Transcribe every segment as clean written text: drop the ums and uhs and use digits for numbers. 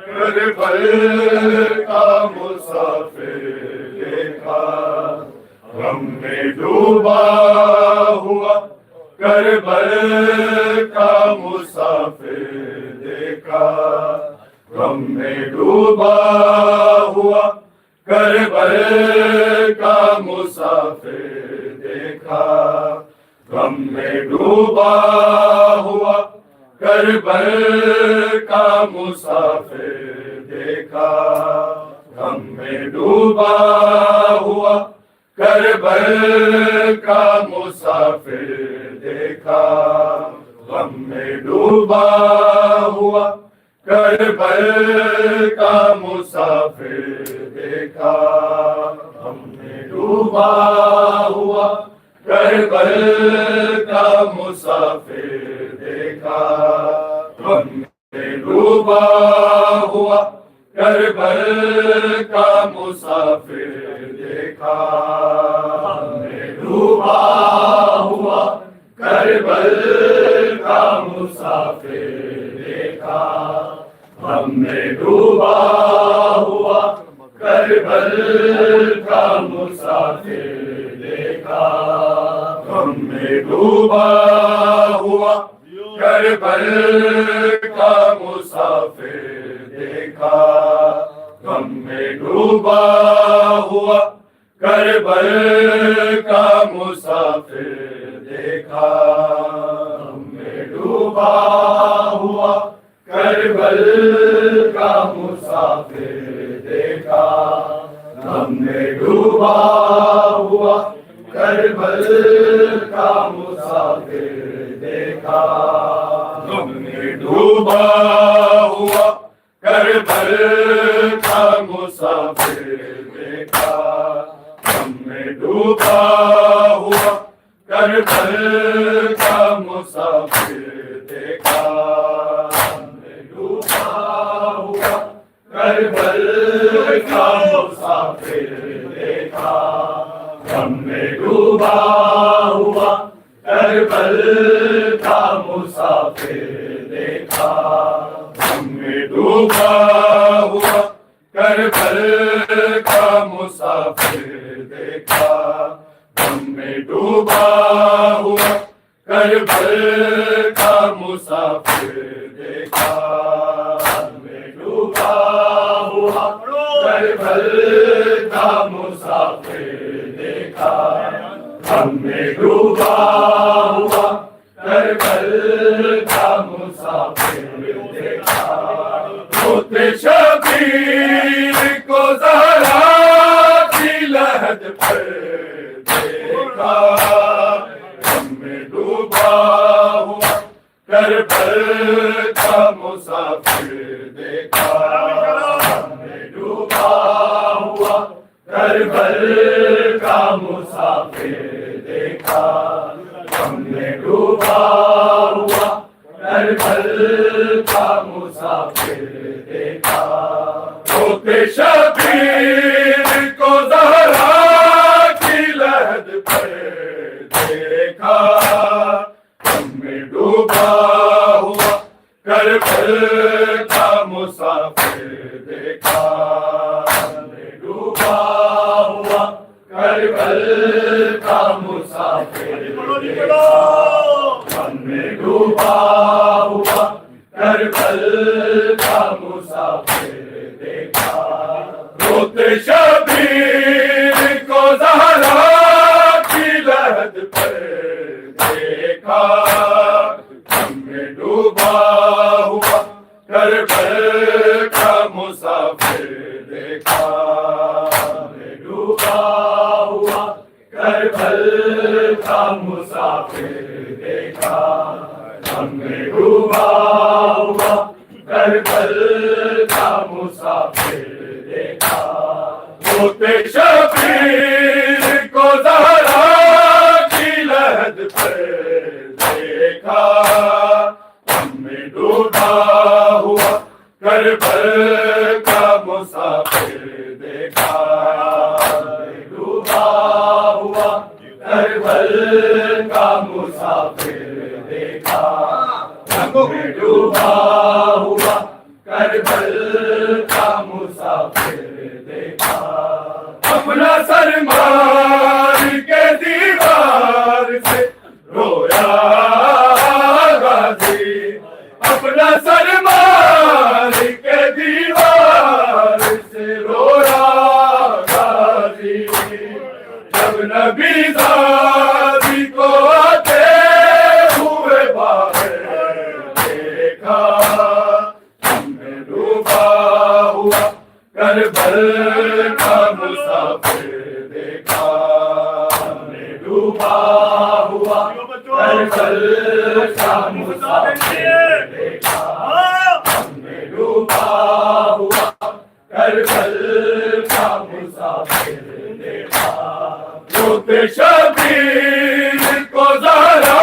کربل کا مسافر دیکھا غم میں ڈوبا ہوا، کربل کا مسافر دیکھا غم میں ڈوبا ہوا، کربل کا مسافر دیکھا غم میں ڈوبا ہوا، کربل کا مسافر دیکھا غم میں ڈوبا ہوا، کربل کا مسافر دیکھا غم میں ڈوبا ہوا، کربل کا مسافر دیکھا غم میں ڈوبا ہوا، کربل کا مسافر دیکھا غم میں ڈوبا ہوا، کربل کا مسافر دیکھا غم میں ڈوبا ہوا، کربل کا مسافر دیکھا غم میں ڈوبا ہوا، کربل کا مسافر دیکھا غم میں ڈوبا ہوا، کربل کا مسافر دیکھا غم میں ڈوبا ہوا، کربل کا مسافر دیکھا غم میں ڈوبا ہوا، کربل کا مسافر دیکھا ہم نے ڈوبا ہوا کربل کا مسافر دیکھا، ہم نے ڈوبا ہوا کربل کا مسافر دیکھا، ہم نے ڈوبا ہوا کربل کا مسافر دیکھا، ہم نے ڈوبا ہوا کربل کا مسافر دیکھا، ہم نے ڈوبا ہوا کربل کا مسافر دیکھا، ہم نے ڈوبا ہوا کربل کا مسافر دیکھا، ہم نے ڈوبا ہوا کربل کا مسافر دیکھا، ہم نے ڈوبا ہوا کربل کا مسافر دیکھا، ہم نے ڈوبا ہوا کربل کا مسافر دیکھا، موت شبیر کو زہرا کی لحد پر دیکھا، ہم نے ڈوبا ہوا کربل کا مسافر دیکھا، ہم نے ڈوبا ہوا کربل کا مسافر دیکھا، ہم نے ڈوبا ہوا کربل کا مسافر دیکھا، موت شبیر کو زہرا کی لحد پر دیکھا، ہم نے ڈوبا ہوا کربل کا مسافر دیکھا، ہم نے ڈوبا ہوا کربل کا مسافر دیکھا، ہم نے ڈوبا ہوا کربل کا مسافر دیکھا، موت شبیر کو زہرا کی لحد پر دیکھا، ہم نے ڈوبا ہوا کربل کا مسافر دیکھا، ہم نے ڈوبا ہوا کربل کا مسافر دیکھا، ہم نے ڈوبا ہوا کربل کا مسافر دیکھا، موت شبیر کو زہرا کی لحد پر دیکھا، ہم نے ڈوبا ہوا کربل کا مسافر دیکھا، ہم نے ڈوبا ہوا کربل کا مسافر دیکھا، ہم نے ڈوبا ہوا کربل کا مسافر دیکھا، اپنا سر مار کے دیوار سے رویا غازی، اپنا سر مار کے دیوار سے رویا غازی، جب نبی زادی کو آتے ہوئے باہر دیکھا، ہم نے ڈوبا ہوا کربل کا مسافر دیکھا، ہم نے ڈوبا ہوا کربل کا مسافر دیکھا، ہم نے ڈوبا ہوا کربل کا مسافر دیکھا، موت شبیر کو زہرا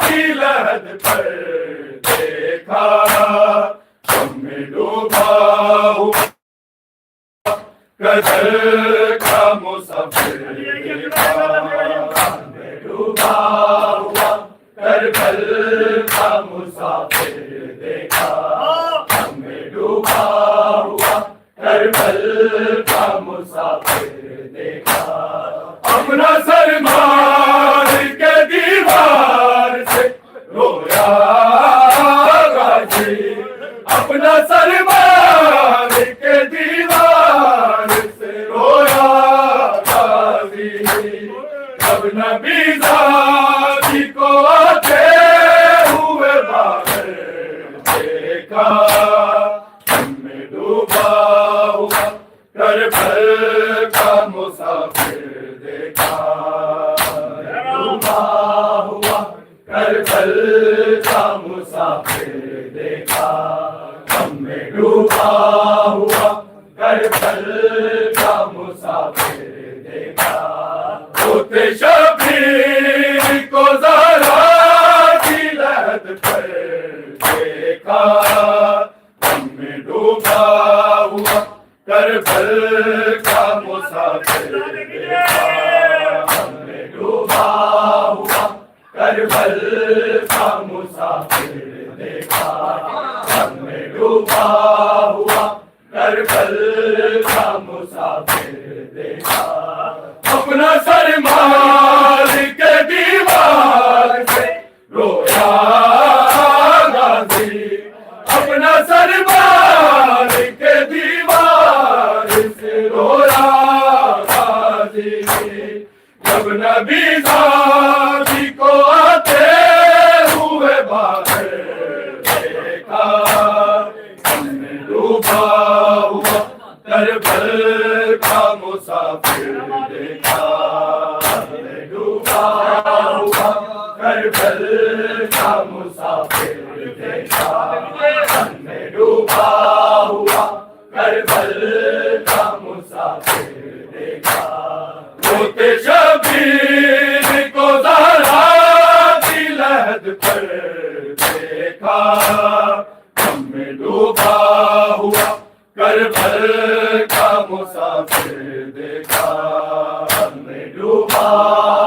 کی لحد پر دیکھا، ہم نے ڈوبا ہوا کربل کا مسافر دیکھا، ہم نے ڈوبا ہوا کربل کا مسافر دیکھا، ہم نے ڈوبا ہوا کربل کا مسافر دیکھا، اپنا سر مار کے دیوار سے رویا غازی، اپنا سر مار کے دیوار سے رویا غازی، جب نبی زادی کو آتے ہوئے باہر دیکھا، ہم نے ڈوبا ہوا کربل کا مسافر دیکھا، ڈوبا ہوا کربل کا مسافر دیکھا، ہم نے ڈوبا ہوا کربل کا مسافر دیکھا، ہوتے شبیر کو زہرا کی لحد پر دیکھا، ہم نے ڈوبا ہوا کربل کا مسافر دیکھا، ہم نے ڈوبا ہوا کربل کا مسافر دیکھا، ہم نے ڈوبا ہوا کربل کا مسافر دیکھا، اپنا سر مار کے دیوار سے رویا غازی، اپنا سر مار کے دیوار سے رویا غازی، جب نبی غازی کو آتے ہوئے باہر دیکھا، ہم نے ڈوبا ہوا کربل کا مسافر دیکھا، ہم نے ڈوبا ہوا کربل کا مسافر دیکھا، ہم نے ڈوبا ہوا کربل کا مسافر دیکھا، ہوتے شبیر کو زہرا کی لحد پر دیکھا، ہم نے ڈوبا ہوا کربل کا مسافر دیکھا، ہم نے ڈوبا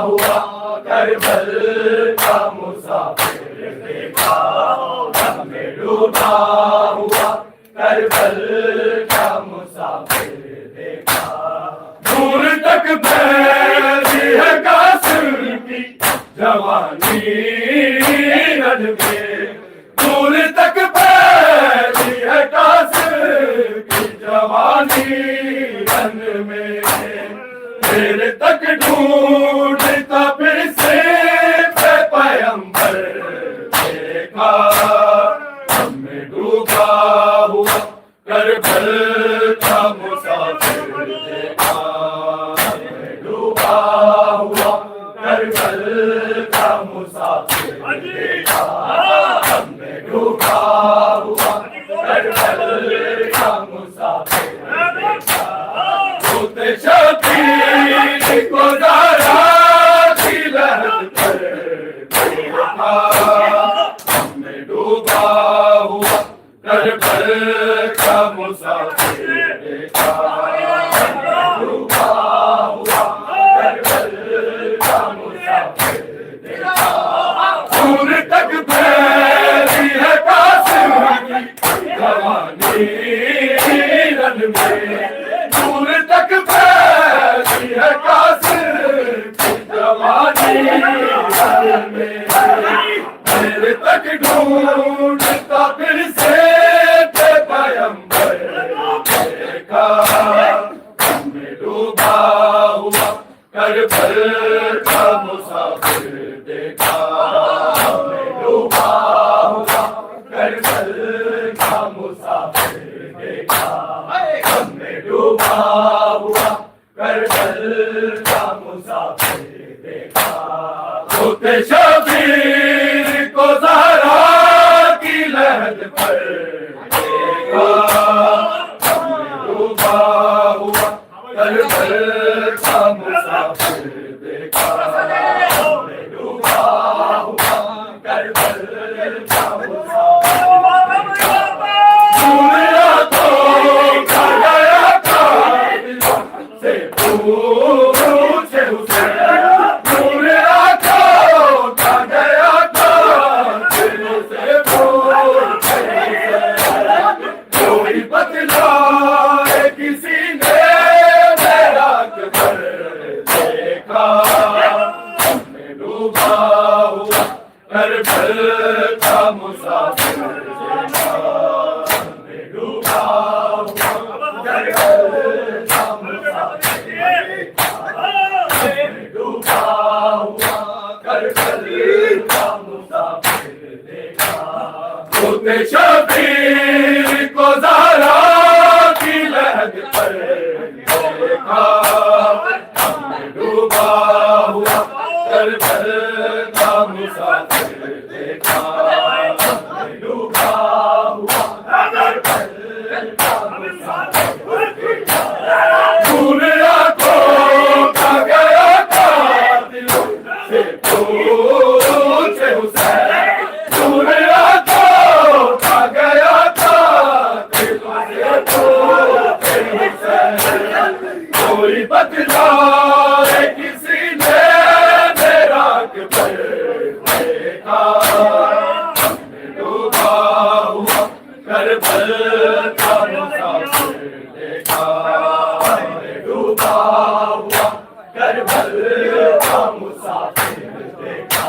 ہوا کربل کا مسافر دیکھا، ہم نے ڈوبا ہوا کربل کا مسافر دیکھا، دور تک پھیلی ہے قاسم کی جوانی رن میں، دور تک پھیلی ہے قاسم کی جوانی رن میں، دیر تک ڈھونڈتا پھر سے پیمبر دیکھا، ہم نے ڈوبا ہوا کربل کا مسافر دیکھا، ہم نے ڈوبا ہوا کربل کا مسافر دیکھا، ہم نے ڈوبا ہوا کربل کا مسافر دیکھا، ہوتے شبیر کو زہرا کی لحد پر دیکھا، ہم نے ڈوبا ہوا کربل کا مسافر دیکھا، ہم نے ڈوبا ہوا کربل کا مسافر دیکھا، دور تک پھیلی ہے قاسم کی جوانی رن میں، دور تک پھیلی ہے قاسم کی جوانی رن میں، دیر تک ڈھونڈتا پھر سے پیمبر دیکھا، ہم نے ڈوبا ہوا کربل کا مسافر دیکھا، ہم نے ڈوبا ہوا کربل کا مسافر دیکھا، ہم نے ڈوبا ہوا کربل کا مسافر دیکھا، ہوتے شبیر کو زہرا کی لحد پر دیکھا، ہم نے ڈوبا ہوا کربل کا مسافر دیکھا، ہم نے ڈوبا ہوا کربل کا مسافر دیکھا، سوریا تو کھا گیا تھا دلوں سے پوچھے اسے، سوریا تو کھا گیا تھا دلوں سے پوچھے اسے، کوئی بتلائے کسی نے میرا کدھر دیکھا، ہم نے ڈوبا ہوا کربل کا مسافر دیکھا، ہم نے ڈوبا ہوا کربل کا مسافر دیکھا، ہم نے ڈوبا ہوا کربل کا مسافر دیکھا، ہوتے شبیر کو زہرا کی لحد پر دیکھا، دیکھا ہم نے ڈوبا ہوا کربل کا مسافر دیکھا ہم نے ڈوبا ہوا کربل کا مسافر دیکھا دنیا کو کھا گیا تھا دلوں سے پوچھے حسین دنیا کو کھا گیا تھا دلوں سے پوچھے حسین کوئی بدلا کسی نے میرا پر دیکھا ہم نے ڈوبا ہوا کربل کا مسافر دیکھا ہم نے ڈوبا ہوا کربل کا مسافر دیکھا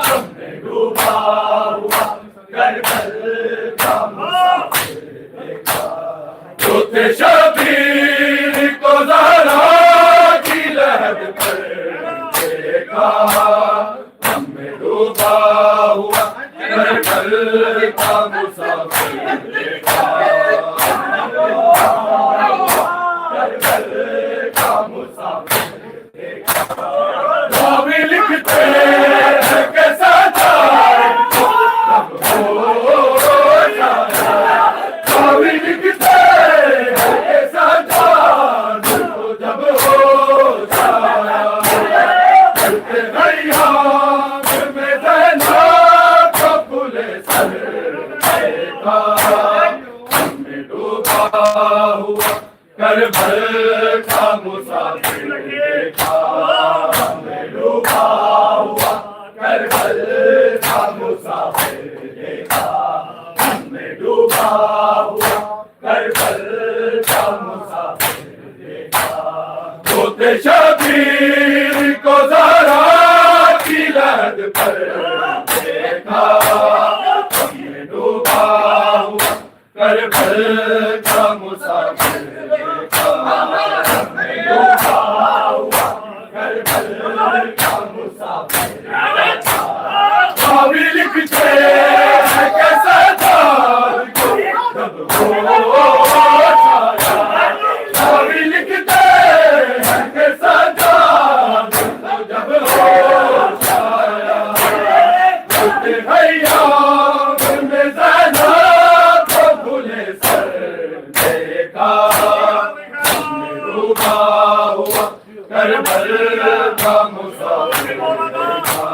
ہم نے ڈوبا ہوا کربل کا مسافر دیکھا جو تھے شبیر کو زہرا کی لہد پر دیکھا ہم نے ڈوبا ہوا کربل کا مسافر دیکھا کربل کا مسافر دیکھا راوی لکھتے ہیں کہ سجاد کو کب ہو جایا راوی لکھتے ہیں کہ سجاد کو جب ہو جایا چلتے غیاب میں زینب کو کھلے سر دیکھا ہم نے ڈوبا ہوا کربل کا مسافر دیکھا ہم نے ڈوبا ہوا کربل کا مسافر دیکھا ہم نے ڈوبا ہوا کربل کا مسافر دیکھا ہوتے شبیر کو زہرا کی لہد پر دیکھا ہم نے ڈوبا ہوا کربل کا مسافر دیکھا ہم نے ڈوبا ہوا کربل کا مسافر دیکھا راوی لکھتے ہیں کہ سجاد کو کب ہو جایا راوی لکھتے ہیں کہ سجاد کو جب ہو جایا چلتے غیاب میں زینب کو کھلے سر دیکھا ہم نے ڈوبا ہوا کربل کا مسافر دیکھا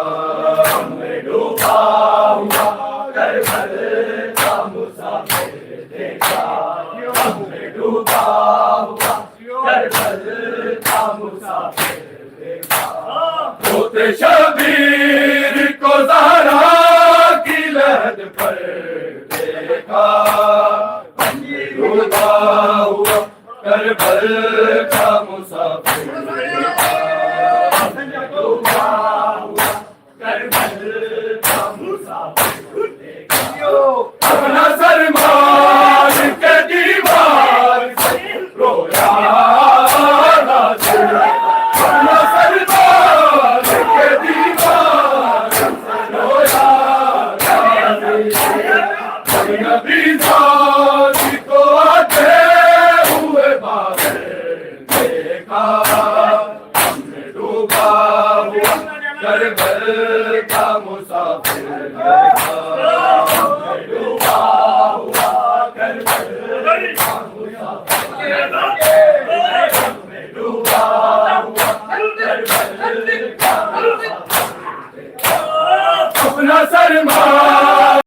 ہم نے ڈوبا ہوا کربل کا مسافر دیکھا ہم نے ڈوبا ہوا کربل کا مسافر دیکھا ہوتے شبیر کو زہرا کی لہد پر دیکھا ہم نے ڈوبا ہوا کربل کا مسافر دیکھا ہم نے ڈوبا ہوا کربل کا مسافر دیکھا اپنا سرمان کے دیوار سے رویا ناصر اپنا سرمان کے دیوار سے رویا ناصر نبی ذات کو آتے ہوئے بادل دیکھا ہم نے ڈوبا ہوا کربل کا مسافر دیکھا ہم نے ڈوبا ہوا کربل کا مسافر دیکھا